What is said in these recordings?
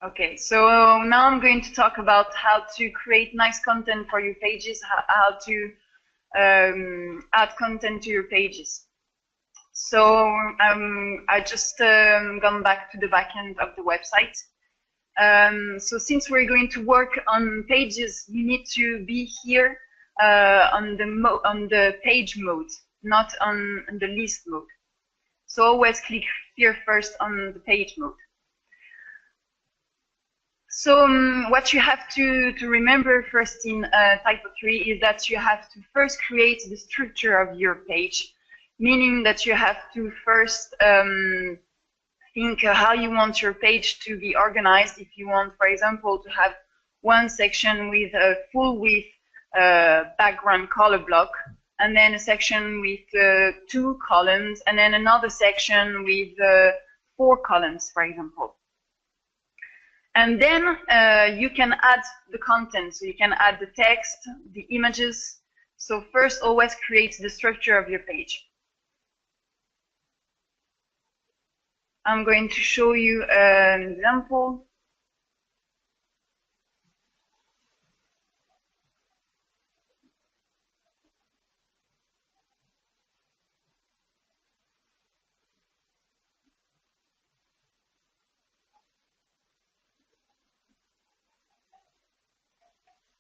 Okay, so now I'm going to talk about how to create nice content for your pages, how to add content to your pages. So I just gone back to the backend of the website. So since we're going to work on pages, you need to be here on the page mode, not on the list mode. So always click here first on the page mode. So what you have to remember first in Typo 3 is that you have to first create the structure of your page, meaning that you have to first think how you want your page to be organized. If you want, for example, to have one section with a full width background color block, and then a section with 2 columns, and then another section with 4 columns, for example. And then you can add the content. So you can add the text, the images. So first, always create the structure of your page. I'm going to show you an example.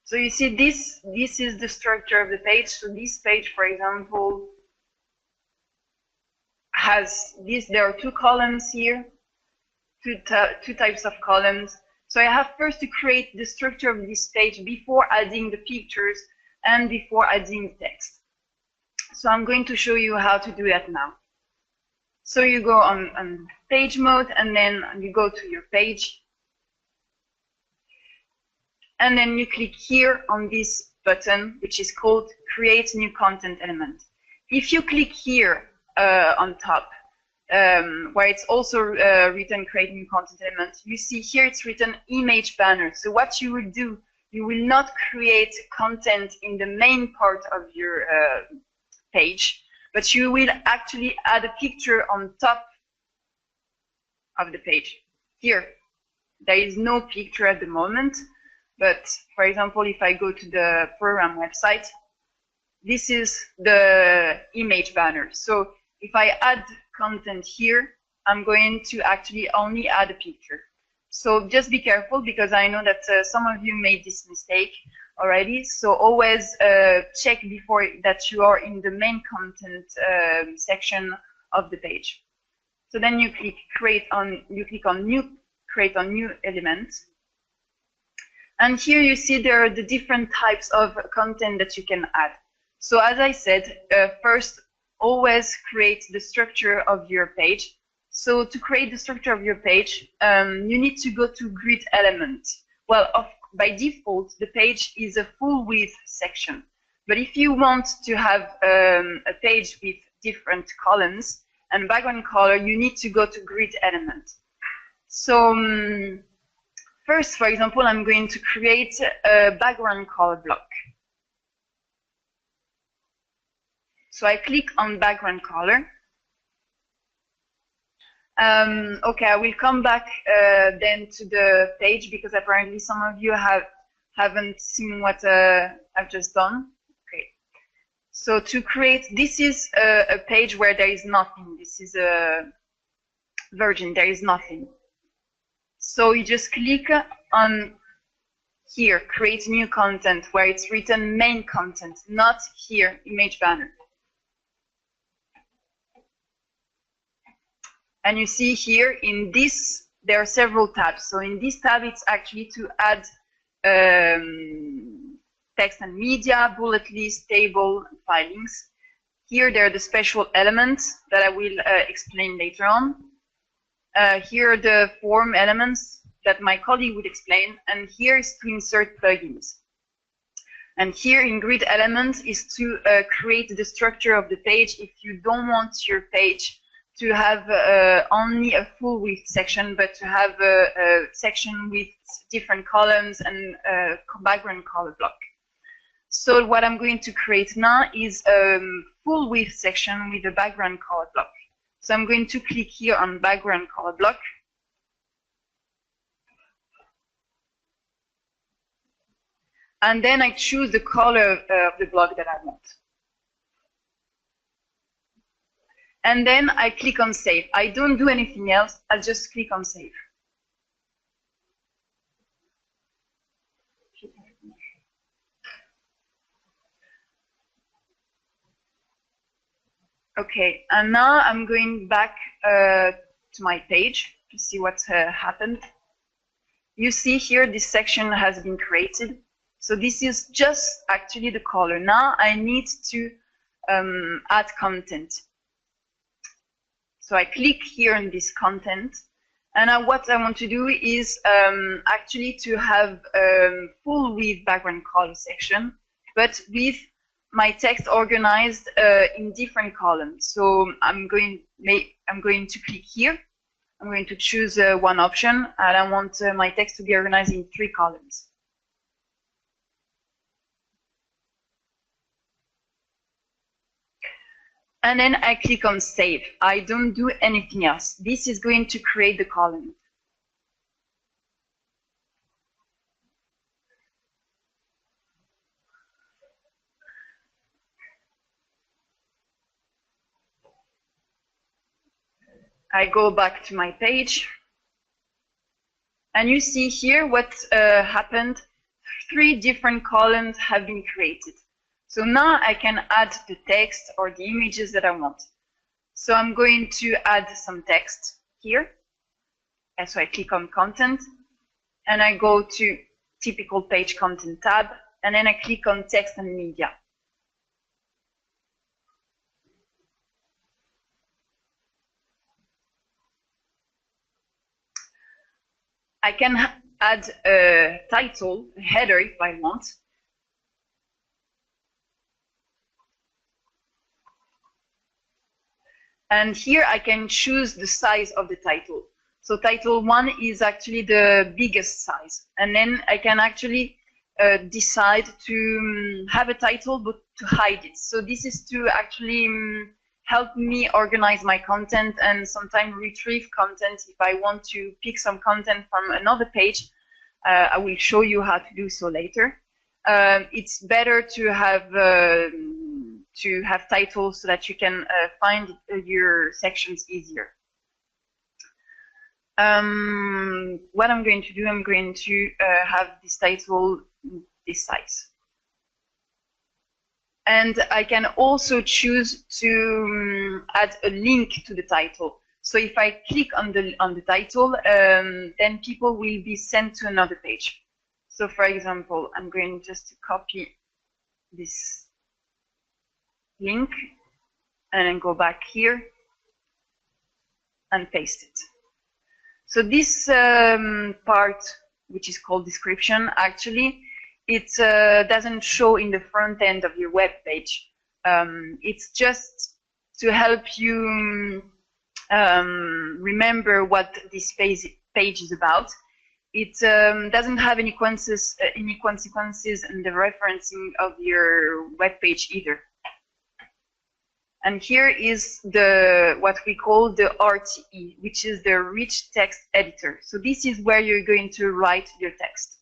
So you see this is the structure of the page. So this page, for example, has this. There are 2 columns here, two types of columns. So I have first to create the structure of this page before adding the pictures and before adding the text. So I'm going to show you how to do that now. So you go on page mode, and then you go to your page. And then you click here on this button, which is called Create New Content Element. If you click here on top, where it's also written Create New Content Element, you see here it's written Image Banner. So what you will do, you will not create content in the main part of your page, but you will actually add a picture on top of the page. Here, there is no picture at the moment. But for example, if I go to the program website, this is the image banner. So if I add content here, I'm going to actually only add a picture. So just be careful, because I know that some of you made this mistake already. So always check before that you are in the main content section of the page. So then you click create on new element. And here you see there are the different types of content that you can add. So as I said, first, always create the structure of your page. So to create the structure of your page, you need to go to grid element. Well, by default, the page is a full width section. But if you want to have a page with different columns and background color, you need to go to grid element. So first, for example, I'm going to create a background color block. So I click on background color. Okay, I will come back then to the page, because apparently some of you haven't seen what I've just done. Okay. So to create, this is a page where there is nothing. This is a virgin, there is nothing. So you just click on here, create new content, where it's written main content, not here, image banner. And you see here in this, there are several tabs. So in this tab, it's actually to add text and media, bullet list, table, and file links. Here, there are the special elements that I will explain later on. Here are the form elements that my colleague would explain, and here is to insert plugins. And here in grid elements is to create the structure of the page if you don't want your page to have only a full width section, but to have a section with different columns and background color block. So what I'm going to create now is a full width section with a background color block. So I'm going to click here on background color block. And then I choose the color of the block that I want. And then I click on Save. I don't do anything else. I'll just click on Save. Okay, and now I'm going back to my page to see what's happened. You see here this section has been created. So this is just actually the color. Now I need to add content. So I click here on this content. And what I want to do is actually to have full with background color section, but with my text organized in different columns. So I'm going to click here. I'm going to choose one option, and I want my text to be organized in 3 columns. And then I click on Save. I don't do anything else. This is going to create the column. I go back to my page. And you see here what happened. 3 different columns have been created. So now I can add the text or the images that I want. So I'm going to add some text here. And so I click on Content, and I go to Typical Page Content tab, and then I click on Text and Media. I can add a title, a header if I want. And here I can choose the size of the title. So title 1 is actually the biggest size. And then I can actually decide to have a title, but to hide it. So this is to actually help me organize my content and sometimes retrieve content. If I want to pick some content from another page, I will show you how to do so later. It's better to have titles so that you can find your sections easier. What I'm going to do, I'm going to have this title this size. And I can also choose to add a link to the title. So if I click on the title, then people will be sent to another page. So for example, I'm going just to copy this link and then go back here and paste it. So this part, which is called description, actually, it doesn't show in the front end of your web page. It's just to help you remember what this page is about. It doesn't have any consequences in the referencing of your web page either. And here is what we call the RTE, which is the Rich Text Editor. So this is where you're going to write your text.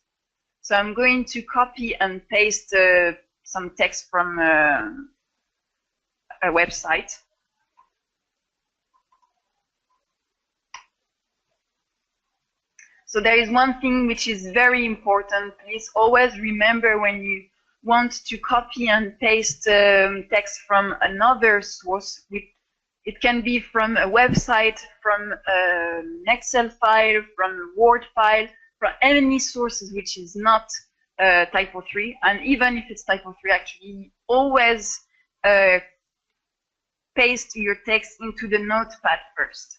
So I'm going to copy and paste some text from a website. So there is one thing which is very important. Please always remember when you want to copy and paste text from another source. It can be from a website, from an Excel file, from a Word file, from any sources which is not typo 3. And even if it's typo 3, actually, always paste your text into the notepad first.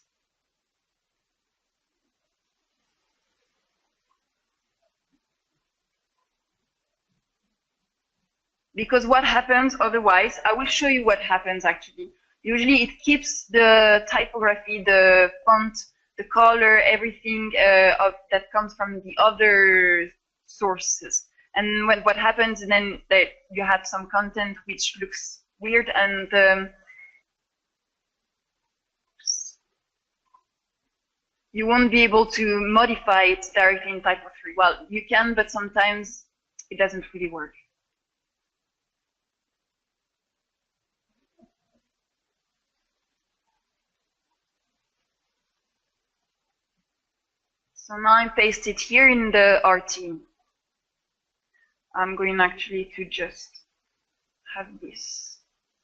Because what happens otherwise, I will show you what happens actually. Usually it keeps the typography, the font, the color, everything that comes from the other sources. And what happens then that you have some content which looks weird and you won't be able to modify it directly in typo 3. Well, you can, but sometimes it doesn't really work. So now I paste it here in the RT. I'm going actually to just have this,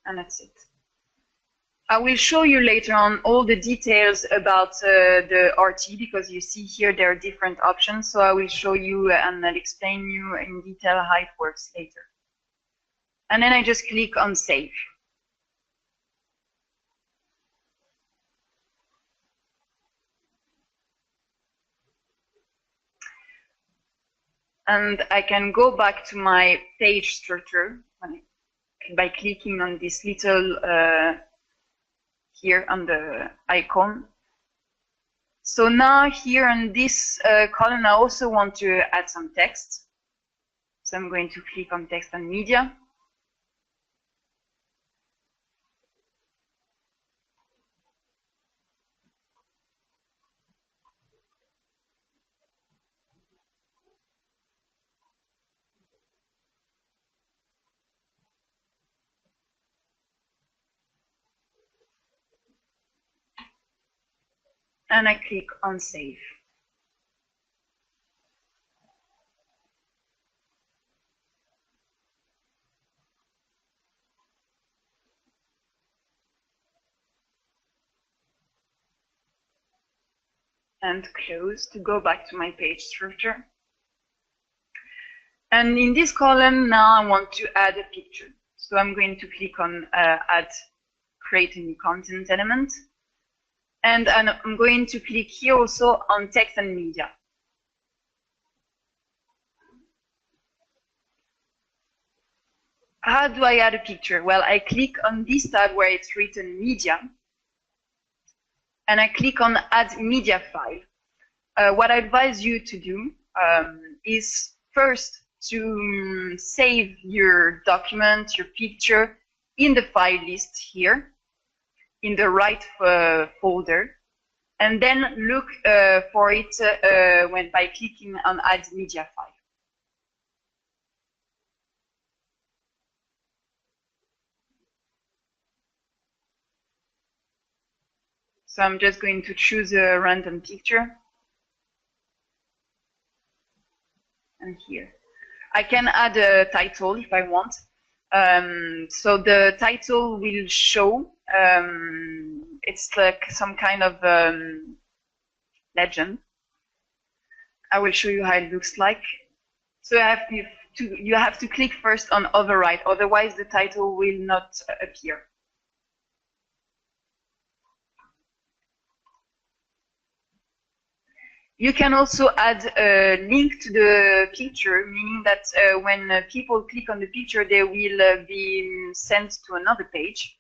and that's it. I will show you later on all the details about the RT, because you see here there are different options. So I will show you and I'll explain you in detail how it works later. And then I just click on Save. And I can go back to my page structure by clicking on this little here on the icon. So now here in this column, I also want to add some text. So I'm going to click on Text and Media. And I click on Save. And close to go back to my page structure. And in this column now I want to add a picture. So I'm going to click on Add, Create a New Content Element. And I'm going to click here also on Text and Media. How do I add a picture? Well, I click on this tab where it's written Media, and I click on Add Media File. What I advise you to do is first to save your document, your picture, in the file list here, in the right folder, and then look for it by clicking on Add Media File. So I'm just going to choose a random picture. And here. I can add a title if I want. So the title will show, it's like some kind of legend. I will show you how it looks like. So you have to click first on Overwrite, otherwise the title will not appear. You can also add a link to the picture, meaning that when people click on the picture, they will be sent to another page.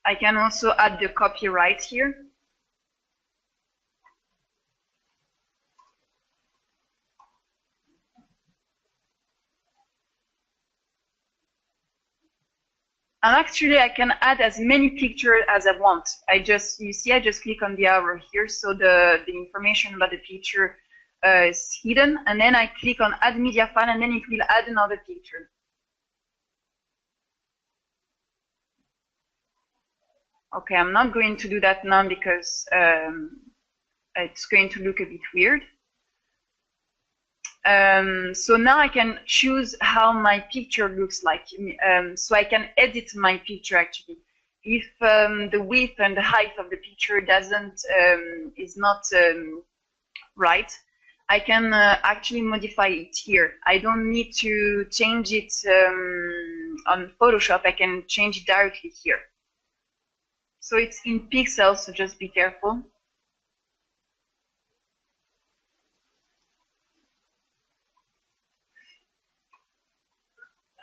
I can also add the copyright here. And actually, I can add as many pictures as I want. You see, I just click on the arrow here, so the information about the picture is hidden. And then I click on Add Media File, and then it will add another picture. Okay, I'm not going to do that now because it's going to look a bit weird. So now I can choose how my picture looks like. So I can edit my picture actually. If the width and the height of the picture is not right, I can actually modify it here. I don't need to change it on Photoshop. I can change it directly here. So it's in pixels, so just be careful.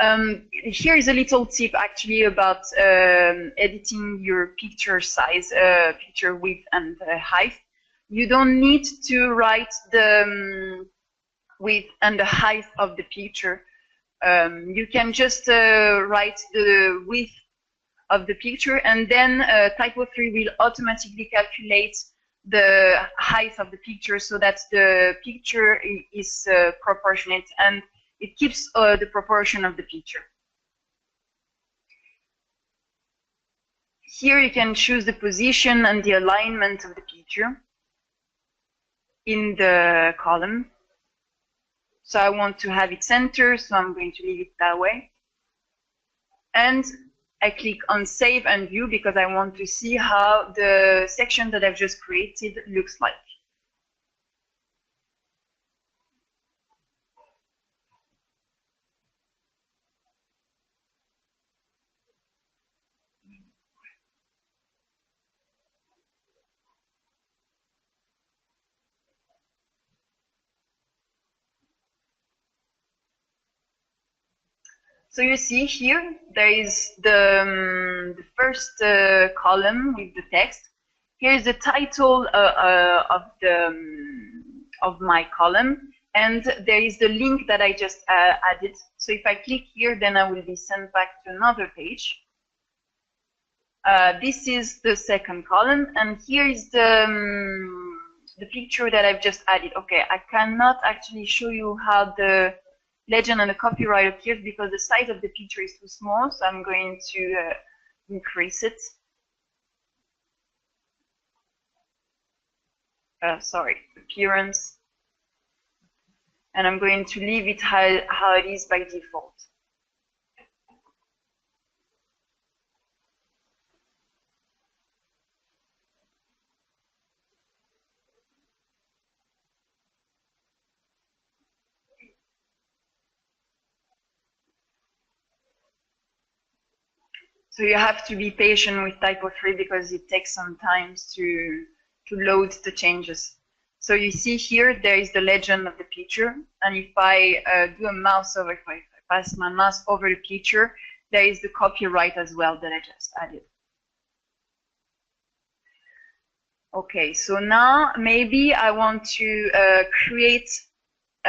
Here is a little tip actually about editing your picture size, picture width and height. You don't need to write the width and the height of the picture. You can just write the width of the picture, and then Typo 3 will automatically calculate the height of the picture so that the picture is proportionate and it keeps the proportion of the picture. Here you can choose the position and the alignment of the picture in the column. So I want to have it centered, so I'm going to leave it that way. And I click on Save and View because I want to see how the section that I've just created looks like. So you see here, there is the first column with the text. Here is the title of my column, and there is the link that I just added. So if I click here, then I will be sent back to another page. This is the second column, and here is the picture that I've just added. Okay, I cannot actually show you how the legend and the copyright appears because the size of the picture is too small, so I'm going to increase it. Sorry, appearance. And I'm going to leave it how it is by default. So you have to be patient with Typo 3 because it takes some time to load the changes. So you see here, there is the legend of the picture. And if I do a mouse over, if I pass my mouse over the picture, there is the copyright as well that I just added. Okay, so now maybe I want to create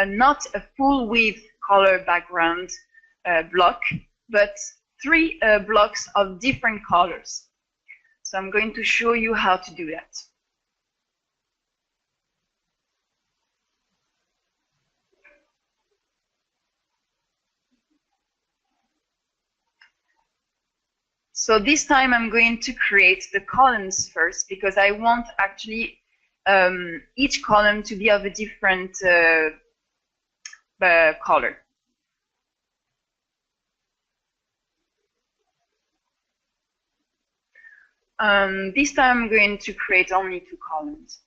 not a full width color background block, but 3 blocks of different colors. So I'm going to show you how to do that. So this time I'm going to create the columns first because I want actually each column to be of a different color. This time I'm going to create only 2 columns.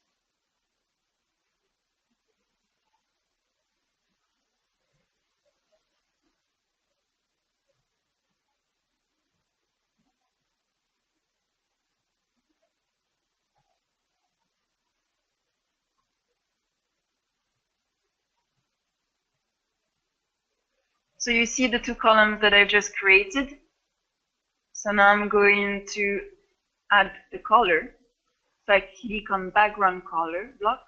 So you see the 2 columns that I've just created. So now I'm going to add the color. So I click on background color block.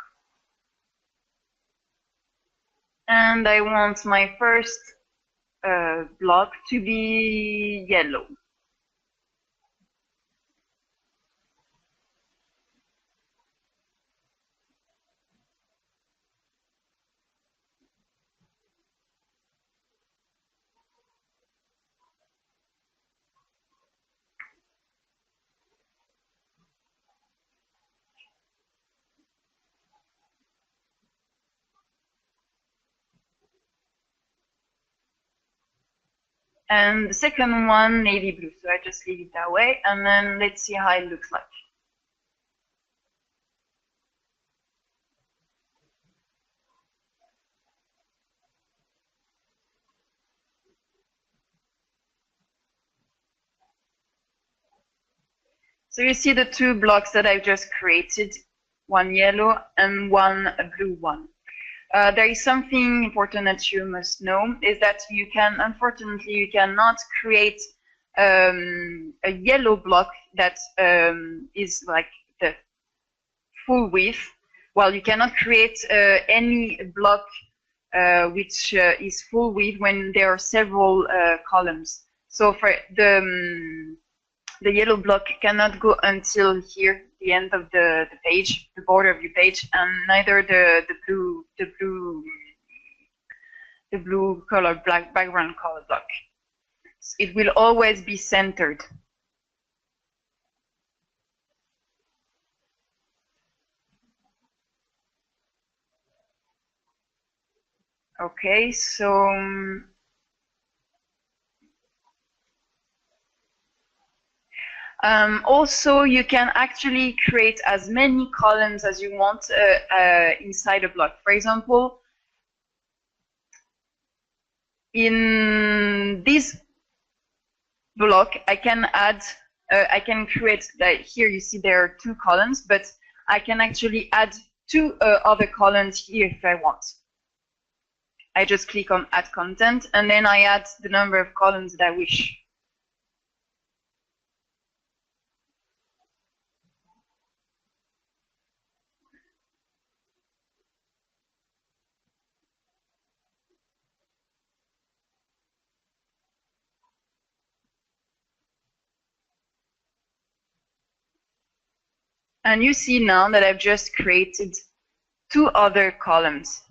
And I want my first block to be yellow. And the second one, navy blue. So I just leave it that way. And then let's see how it looks like. So you see the 2 blocks that I've just created, one yellow and one blue one. there is something important that you must know, is that unfortunately, you cannot create a yellow block that is like the full width. Well, you cannot create any block which is full width when there are several columns. So for the yellow block cannot go until here, the end of the page, the border of your page, and neither the blue color background color block. It will always be centered. Okay, so also you can actually create as many columns as you want inside a block. For example, in this block, I can add, I can create, like here you see there are 2 columns, but I can actually add 2 other columns here if I want. I just click on add content, and then I add the number of columns that I wish. And you see now that I've just created 2 other columns.